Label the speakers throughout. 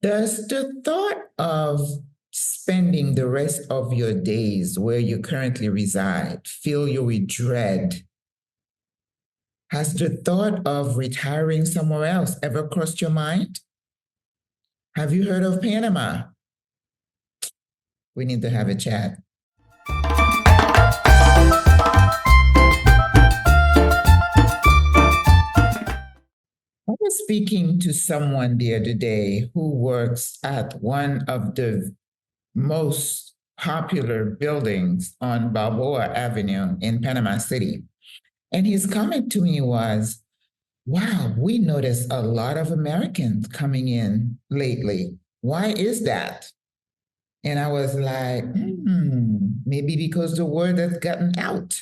Speaker 1: Does the thought of spending the rest of your days where you currently reside fill you with dread? Has the thought of retiring somewhere else ever crossed your mind? Have you heard of Panama? We need to have a chat. I was speaking to someone the other day who works at one of the most popular buildings on Balboa Avenue in Panama City. And his comment to me was, wow, we noticed a lot of Americans coming in lately. Why is that? And I was like, maybe because the word has gotten out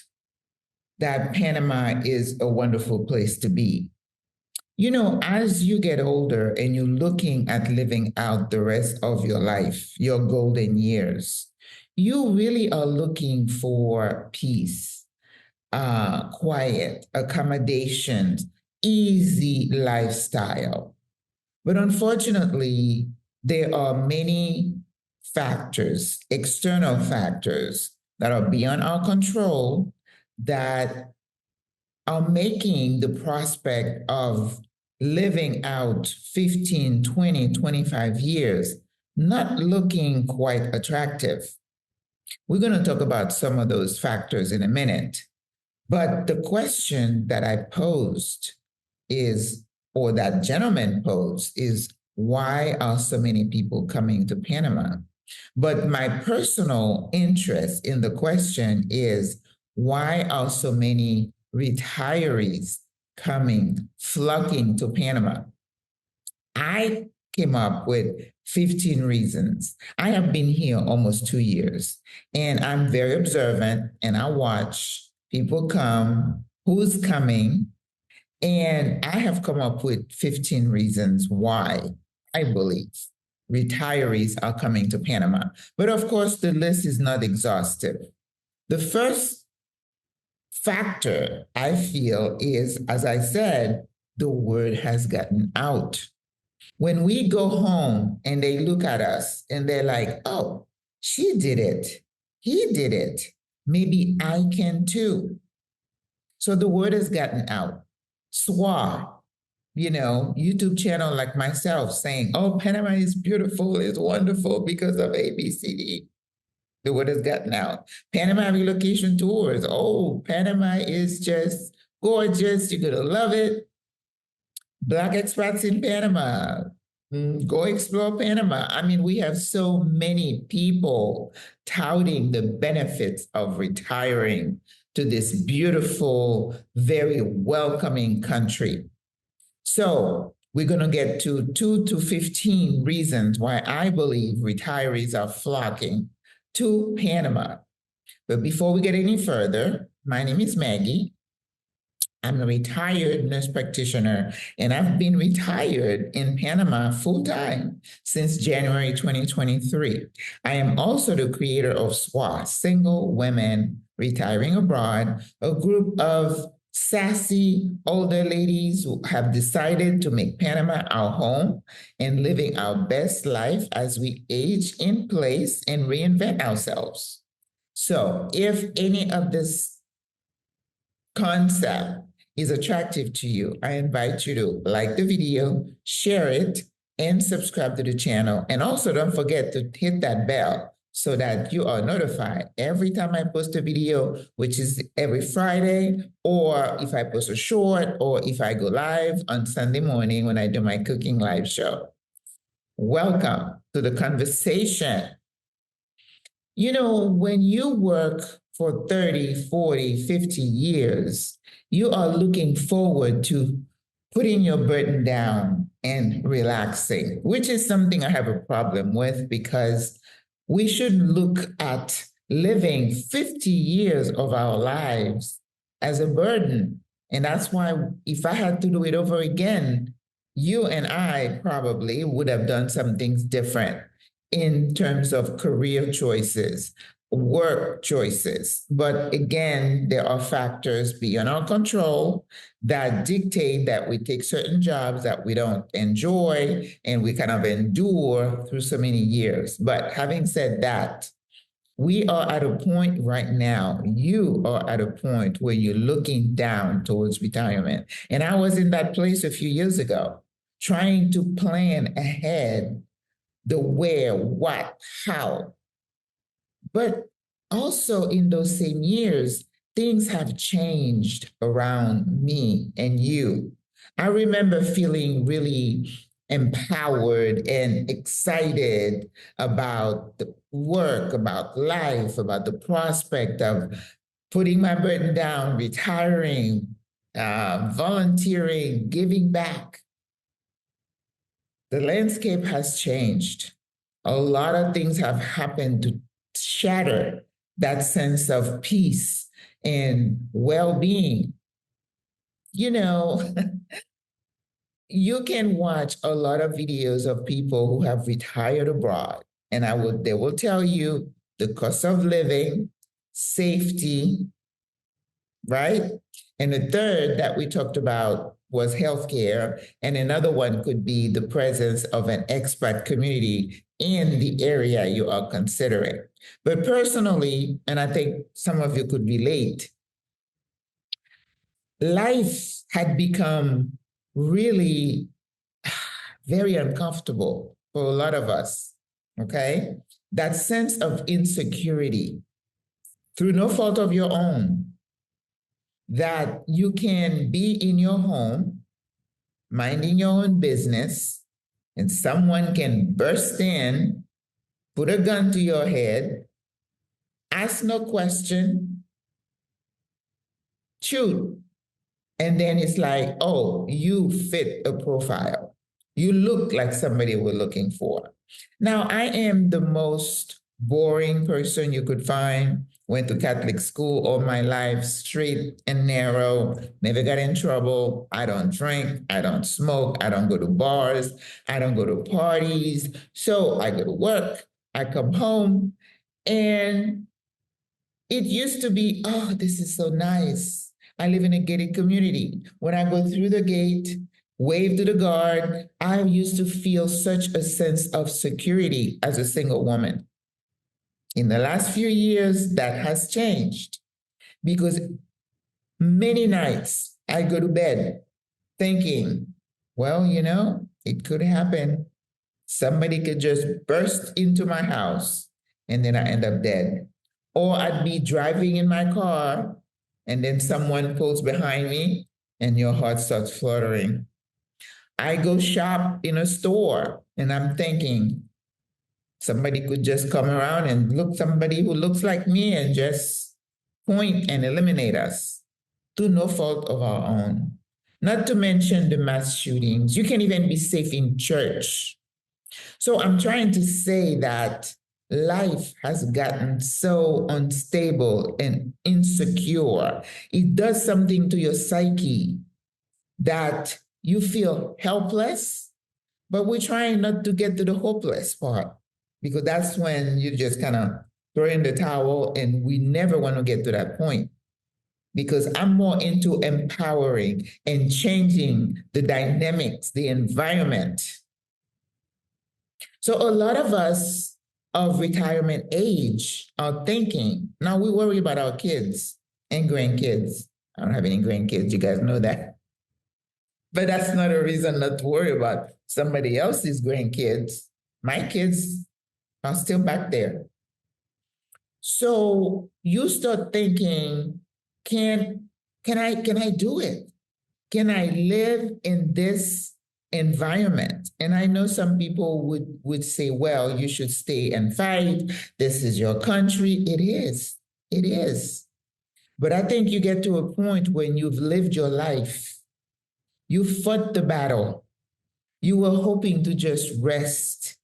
Speaker 1: that Panama is a wonderful place to be. You know, as you get older and you're looking at living out the rest of your life, your golden years, you really are looking for peace, quiet, accommodations, easy lifestyle. But unfortunately, there are many factors, external factors that are beyond our control that are making the prospect of living out 15, 20, 25 years not looking quite attractive. We're going to talk about some of those factors in a minute. But the question that I posed is, or that gentleman posed, is why are so many people coming to Panama? But my personal interest in the question is, why are so many retirees flocking to Panama? I came up with 15 reasons. I have been here almost 2 years, and I'm very observant, and I watch people come, who's coming, and I have come up with 15 reasons why I believe retirees are coming to Panama. But of course, the list is not exhaustive. The first factor I feel is, as I said, the word has gotten out. When we go home and they look at us and they're like, oh, she did it, he did it, maybe I can too. So the word has gotten out. SWRA, YouTube channel like myself saying, oh, Panama is beautiful, it's wonderful because of ABCD. The word has gotten out. Panama relocation tours. Oh, Panama is just gorgeous. You're going to love it. Black expats in Panama. Go explore Panama. I mean, we have so many people touting the benefits of retiring to this beautiful, very welcoming country. So we're going to get to 2 to 15 reasons why I believe retirees are flocking to Panama. But before we get any further, my name is Maggie. I'm a retired nurse practitioner, and I've been retired in Panama full-time since January 2023. I am also the creator of SWRA, Single Women Retiring Abroad, a group of sassy older ladies who have decided to make Panama our home and living our best life as we age in place and reinvent ourselves. So if any of this concept is attractive to you, I invite you to like the video, share it, and subscribe to the channel. And also don't forget to hit that bell so that you are notified every time I post a video, which is every Friday, or if I post a short, or if I go live on Sunday morning when I do my cooking live show. Welcome to the conversation. You know, when you work for 30, 40, 50 years, you are looking forward to putting your burden down and relaxing, which is something I have a problem with because we shouldn't look at living 50 years of our lives as a burden. And that's why if I had to do it over again, you and I probably would have done some things different in terms of career choices, work choices. But again, there are factors beyond our control that dictate that we take certain jobs that we don't enjoy and we kind of endure through so many years. But having said that, we are at a point right now, you are at a point where you're looking down towards retirement. And I was in that place a few years ago, trying to plan ahead the where, what, how. But also in those same years, things have changed around me and you. I remember feeling really empowered and excited about the work, about life, about the prospect of putting my burden down, retiring, volunteering, giving back. The landscape has changed. A lot of things have happened to shatter that sense of peace and well-being. You know, you can watch a lot of videos of people who have retired abroad, and they will tell you the cost of living, safety, right? And the third that we talked about was healthcare, and another one could be the presence of an expat community in the area you are considering. But personally, and I think some of you could relate, life had become really very uncomfortable for a lot of us, okay? That sense of insecurity through no fault of your own, that you can be in your home, minding your own business, and someone can burst in, put a gun to your head, ask no question, shoot. And then it's like, oh, you fit a profile. You look like somebody we're looking for. Now, I am the most boring person you could find. Went to Catholic school all my life, straight and narrow, never got in trouble. I don't drink, I don't smoke, I don't go to bars, I don't go to parties. So I go to work, I come home, and it used to be, oh, this is so nice. I live in a gated community. When I go through the gate, wave to the guard, I used to feel such a sense of security as a single woman. In the last few years, that has changed because many nights I go to bed thinking, well, it could happen. Somebody could just burst into my house and then I end up dead. Or I'd be driving in my car and then someone pulls behind me and your heart starts fluttering. I go shop in a store and I'm thinking, somebody could just come around and look somebody who looks like me and just point and eliminate us through no fault of our own. Not to mention the mass shootings. You can't even be safe in church. So I'm trying to say that life has gotten so unstable and insecure. It does something to your psyche that you feel helpless, but we're trying not to get to the hopeless part because that's when you just kind of throw in the towel, and we never want to get to that point because I'm more into empowering and changing the dynamics, the environment. So a lot of us of retirement age are thinking, now we worry about our kids and grandkids. I don't have any grandkids, you guys know that. But that's not a reason not to worry about somebody else's grandkids. My kids are still back there. So you start thinking, can I do it? Can I live in this environment? And I know some people would say, well, you should stay and fight. This is your country. It is. It is. But I think you get to a point when you've lived your life. You fought the battle. You were hoping to just rest.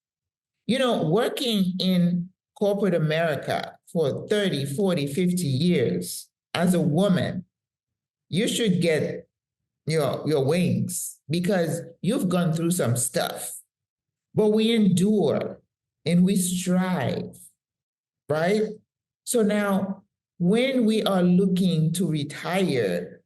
Speaker 1: Working in corporate America for 30, 40, 50 years as a woman, you should get your wings because you've gone through some stuff. But we endure and we strive, right? So now, when we are looking to retire,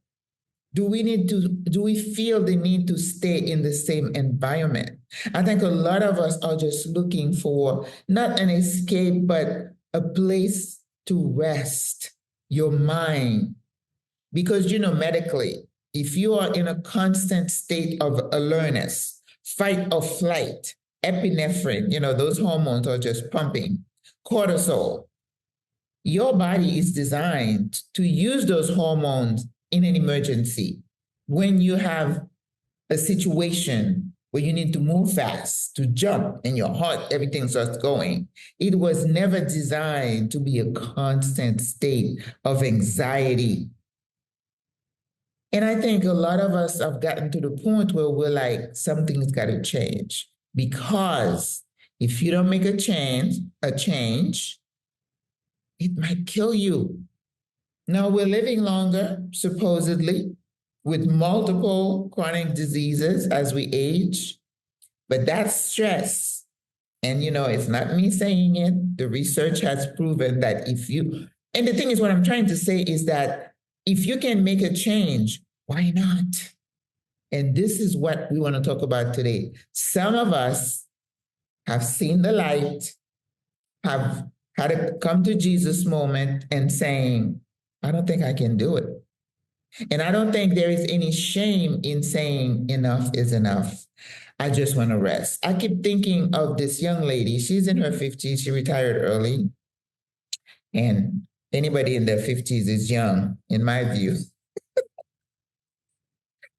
Speaker 1: do we feel the need to stay in the same environment? I think a lot of us are just looking for not an escape, but a place to rest your mind. Because, medically, if you are in a constant state of alertness, fight or flight, epinephrine, those hormones are just pumping, cortisol, your body is designed to use those hormones in an emergency. When you have a situation where you need to move fast, to jump, and your heart, everything starts going, it was never designed to be a constant state of anxiety. And I think a lot of us have gotten to the point where we're like, something's got to change. Because if you don't make a change, it might kill you. Now we're living longer, supposedly, with multiple chronic diseases as we age, but that's stress. And it's not me saying it. The research has proven that and the thing is, what I'm trying to say is that if you can make a change, why not? And this is what we want to talk about today. Some of us have seen the light, have had a come to Jesus moment and saying, I don't think I can do it. And I don't think there is any shame in saying enough is enough. I just want to rest. I keep thinking of this young lady. She's in her 50s. She retired early. And anybody in their 50s is young, in my view.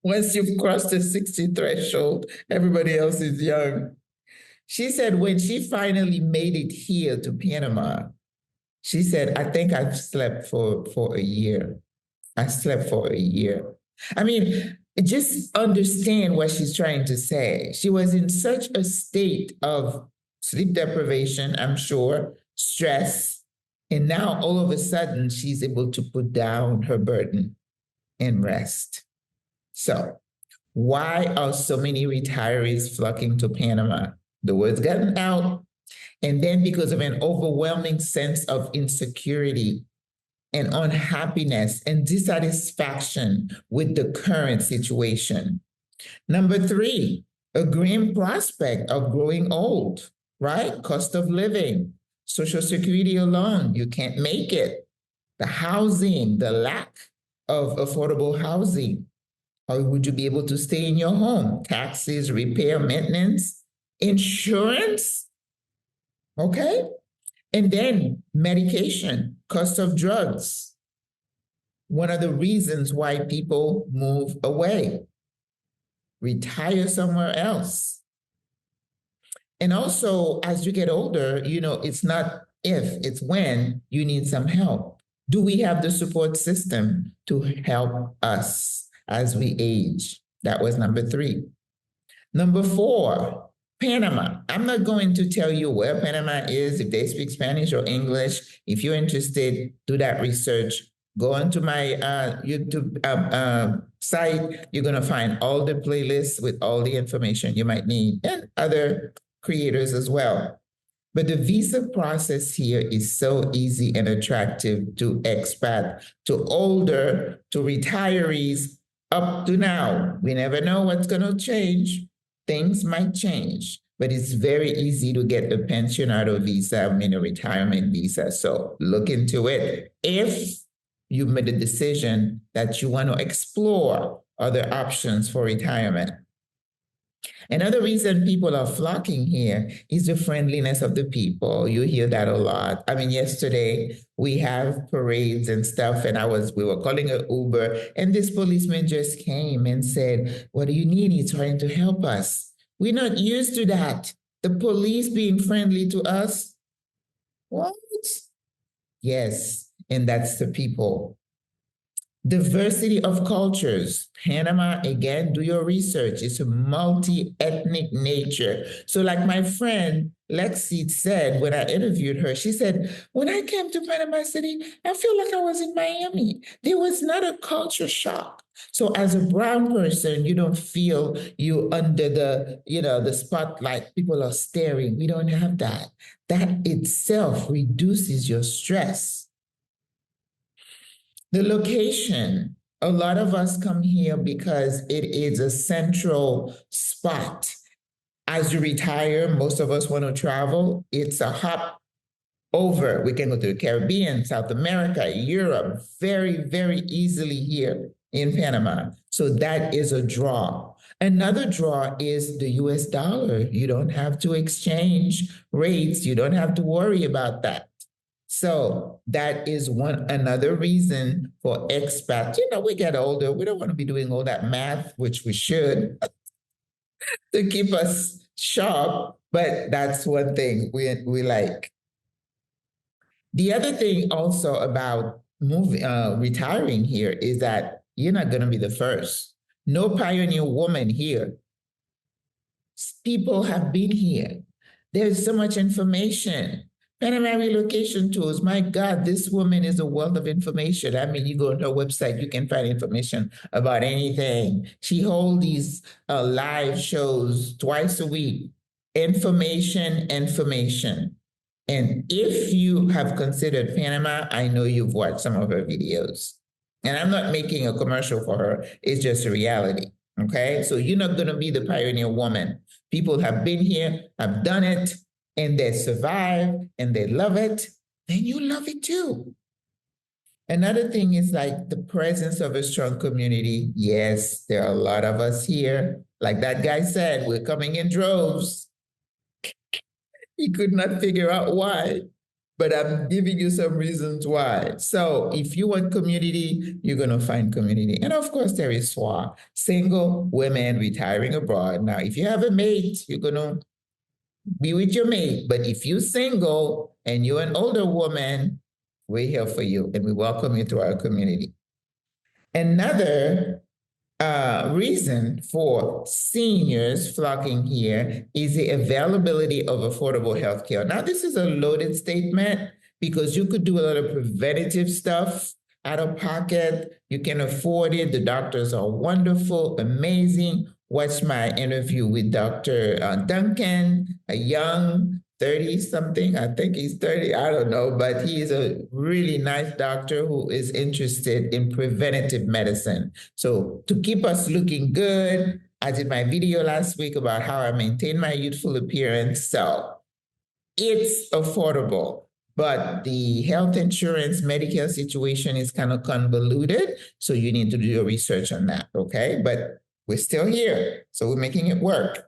Speaker 1: Once you've crossed the 60 threshold, everybody else is young. She said when she finally made it here to Panama, she said, I think I've slept for a year. I slept for a year. I mean, just understand what she's trying to say. She was in such a state of sleep deprivation, I'm sure, stress, and now all of a sudden she's able to put down her burden and rest. So, why are so many retirees flocking to Panama? The word's gotten out. And then because of an overwhelming sense of insecurity and unhappiness and dissatisfaction with the current situation. Number 3, a grim prospect of growing old, right? Cost of living, Social Security alone, you can't make it. The housing, the lack of affordable housing. Or would you be able to stay in your home? Taxes, repair, maintenance, insurance. Okay. And then medication, cost of drugs. One of the reasons why people move away, retire somewhere else. And also, as you get older, it's not if, it's when you need some help. Do we have the support system to help us as we age? That was number 3. Number 4, Panama. I'm not going to tell you where Panama is, if they speak Spanish or English. If you're interested, do that research. Go onto my YouTube site. You're going to find all the playlists with all the information you might need, and other creators as well. But the visa process here is so easy and attractive to expat, to older, to retirees, up to now. We never know what's going to change. Things might change, but it's very easy to get a pensionado visa, a retirement visa. So look into it. If you made a decision that you want to explore other options for retirement. Another reason people are flocking here is the friendliness of the people. You hear that a lot. I mean, yesterday we have parades and stuff, and we were calling an Uber, and this policeman just came and said, what do you need? He's trying to help us. We're not used to that. The police being friendly to us. What? Yes, and that's the people. Diversity of cultures. Panama, again, do your research. It's a multi-ethnic nature. So like my friend Lexi said when I interviewed her, she said, when I came to Panama City, I feel like I was in Miami. There was not a culture shock. So as a brown person, you don't feel you under the spotlight. People are staring. We don't have that. That itself reduces your stress. The location. A lot of us come here because it is a central spot. As you retire, most of us want to travel. It's a hop over. We can go to the Caribbean, South America, Europe, very, very easily here in Panama. So that is a draw. Another draw is the US dollar. You don't have to exchange rates. You don't have to worry about that. So that is another reason for expats. We get older. We don't want to be doing all that math, which we should, to keep us sharp. But that's one thing we like. The other thing also about retiring here is that you're not going to be the first. No pioneer woman here. People have been here. There's so much information. Panama relocation tools. My God, this woman is a wealth of information. I mean, you go on her website, you can find information about anything. She holds these live shows twice a week. Information. And if you have considered Panama, I know you've watched some of her videos. And I'm not making a commercial for her. It's just a reality. Okay. So you're not going to be the pioneer woman. People have been here, have done it, and they survive and they love it. Then you love it too. Another thing is like the presence of a strong community. Yes, there are a lot of us here. Like that guy said, we're coming in droves. He could not figure out why, but I'm giving you some reasons why. So if you want community, you're going to find community. And of course, there is SWRA, single women retiring abroad. Now, if you have a mate, you're going to be with your mate. But if you're single and you're an older woman, we're here for you and we welcome you to our community. Another reason for seniors flocking here is the availability of affordable health care. Now, this is a loaded statement because you could do a lot of preventative stuff out of pocket. You can afford it. The doctors are wonderful, amazing. Watch my interview with Dr. Duncan, a young 30-something, I think he's 30, I don't know, but he's a really nice doctor who is interested in preventative medicine. So to keep us looking good, I did my video last week about how I maintain my youthful appearance. So it's affordable, but the health insurance Medicare situation is kind of convoluted. So you need to do your research on that, okay? But we're still here, so we're making it work.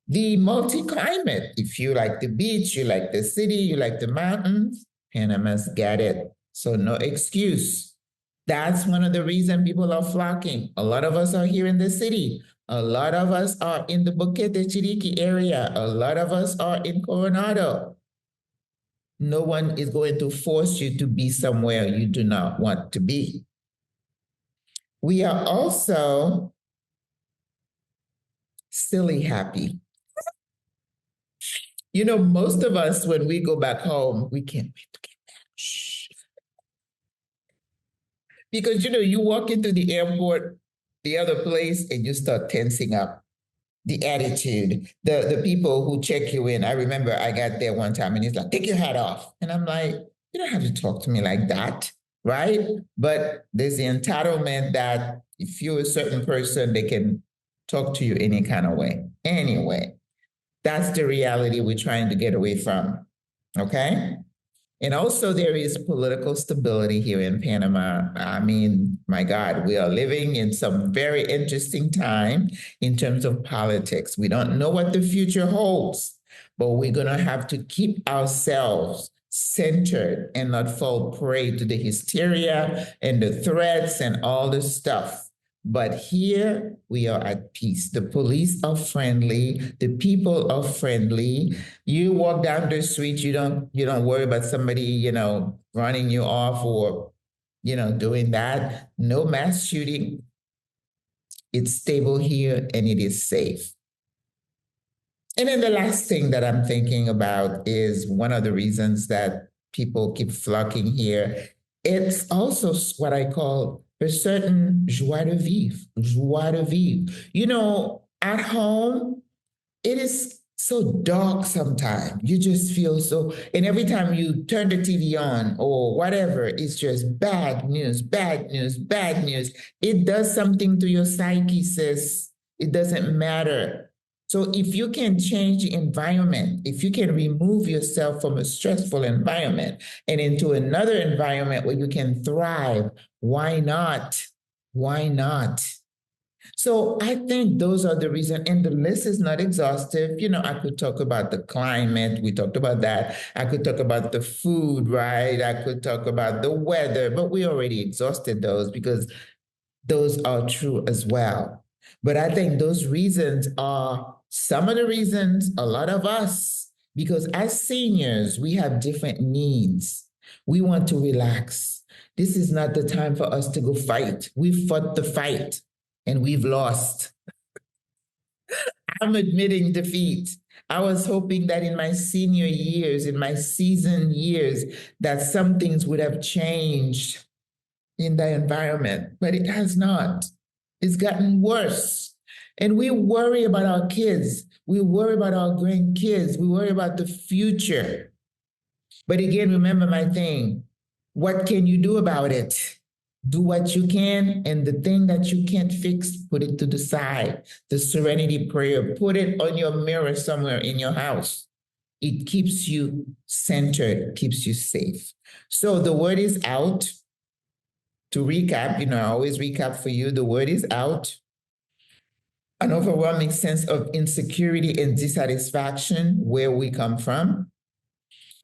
Speaker 1: The multi-climate, if you like the beach, you like the city, you like the mountains, Panama's got it. So no excuse. That's one of the reasons people are flocking. A lot of us are here in the city. A lot of us are in the Boquete Chiriqui area. A lot of us are in Coronado. No one is going to force you to be somewhere you do not want to be. We are also silly happy. Most of us, when we go back home, we can't wait to get back. Shh. Because, you walk into the airport, the other place, and you start tensing up. The attitude, the people who check you in. I remember I got there one time and he's like, take your hat off. And I'm like, you don't have to talk to me like that, right? But there's the entitlement that if you're a certain person, they can talk to you any kind of way. Anyway. That's the reality we're trying to get away from, okay? And also there is political stability here in Panama. I mean, my God, we are living in some very interesting time in terms of politics. We don't know what the future holds, but we're going to have to keep ourselves centered and not fall prey to the hysteria and the threats and all the stuff. But here we are at peace. The police are friendly. The people are friendly. You walk down the street, you don't worry about somebody, running you off or, doing that. No mass shooting. It's stable here and it is safe. And then the last thing that I'm thinking about is one of the reasons that people keep flocking here. It's also what I call a certain joie de vivre, joie de vivre. At home, it is so dark sometimes. You just feel so, and every time you turn the TV on or whatever, it's just bad news, bad news, bad news. It does something to your psyche, sis. It doesn't matter. So if you can change the environment, if you can remove yourself from a stressful environment and into another environment where you can thrive, why not? Why not? So I think those are the reasons, and the list is not exhaustive. You know, I could talk about the climate. We talked about that. I could talk about the food, right? I could talk about the weather, but we already exhausted those because those are true as well. But I think those reasons are some of the reasons a lot of us, because as seniors, we have different needs. We want to relax. This is not the time for us to go fight. We fought the fight and we've lost. I'm admitting defeat. I was hoping that in my senior years, in my seasoned years, that some things would have changed in the environment, but it has not. It's gotten worse. And we worry about our kids. We worry about our grandkids. We worry about the future. But again, remember my thing. What can you do about it? Do what you can, and the thing that you can't fix, put it to the side. The serenity prayer, put it on your mirror somewhere in your house. It keeps you centered, keeps you safe. So the word is out. To recap, you know, I always recap for you. The word is out. An overwhelming sense of insecurity and dissatisfaction where we come from.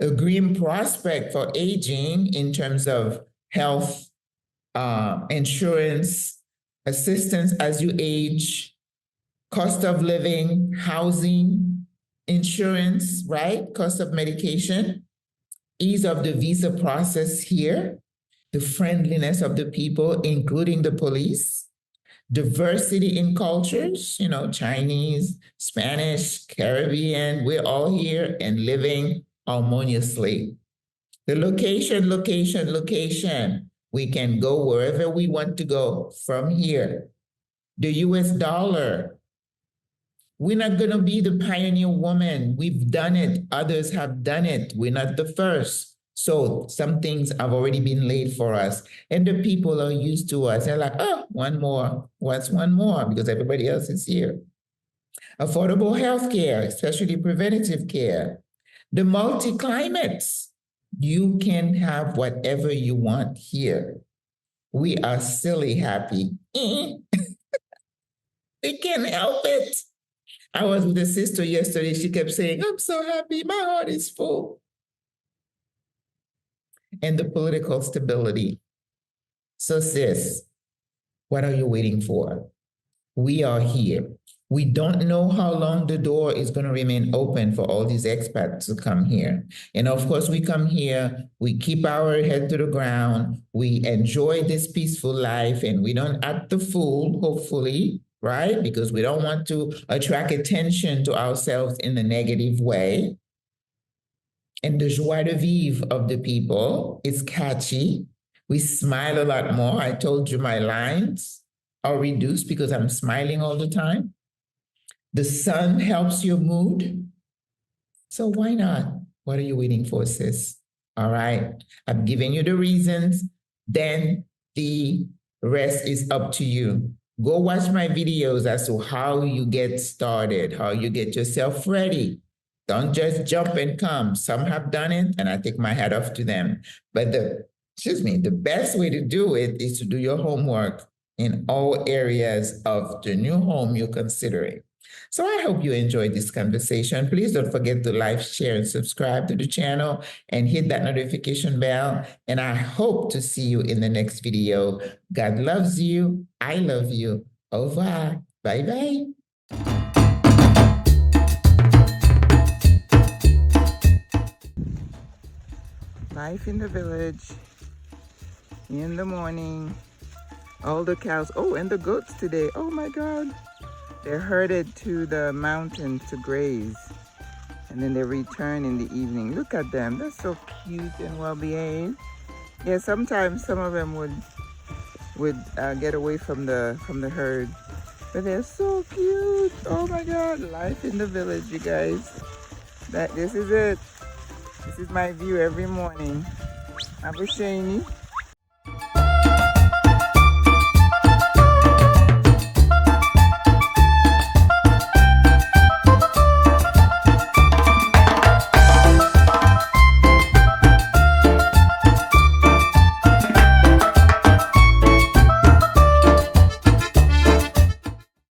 Speaker 1: A grim prospect for aging in terms of health, insurance, assistance as you age, cost of living, housing, insurance, right? Cost of medication, ease of the visa process here, the friendliness of the people, including the police, diversity in cultures, you know, Chinese, Spanish, Caribbean, we're all here and living harmoniously. The location. We can go wherever we want to go from here. The US dollar. We're not going to be the pioneer woman. We've done it. Others have done it. We're not the first. So some things have already been laid for us. And the people are used to us. They're like, oh, one more. What's one more? Because everybody else is here. Affordable health care, especially preventative care. The multi-climates. You can have whatever you want here. We are silly happy. We can't help it. I was with a sister yesterday. She kept saying, I'm so happy. My heart is full. And the political stability. So sis, what are you waiting for? We are here. We don't know how long the door is going to remain open for all these expats to come here. And of course, we come here, we keep our head to the ground, we enjoy this peaceful life, and we don't act the fool, hopefully, right? Because we don't want to attract attention to ourselves in a negative way. And the joie de vivre of the people is catchy. We smile a lot more. I told you my lines are reduced because I'm smiling all the time. The sun helps your mood. So why not? What are you waiting for, sis? All right. I've given you the reasons. Then the rest is up to you. Go watch my videos as to how you get started, how you get yourself ready. Don't just jump and come. Some have done it, and I take my hat off to them. But the best way to do it is to do your homework in all areas of the new home you're considering. So I hope you enjoyed this conversation. Please don't forget to like, share, and subscribe to the channel and hit that notification bell. And I hope to see you in the next video. God loves you. I love you. Au revoir. Bye-bye. Life in the village. In the morning. All the cows. Oh, and the goats today. Oh my God. They're herded to the mountains to graze, and then they return in the evening. Look at them. They're so cute and well behaved. Yeah, sometimes some of them would get away from the herd, But they're so cute. Oh my God, life in the village, you guys. This is it. This is my view every morning. Have a shiny.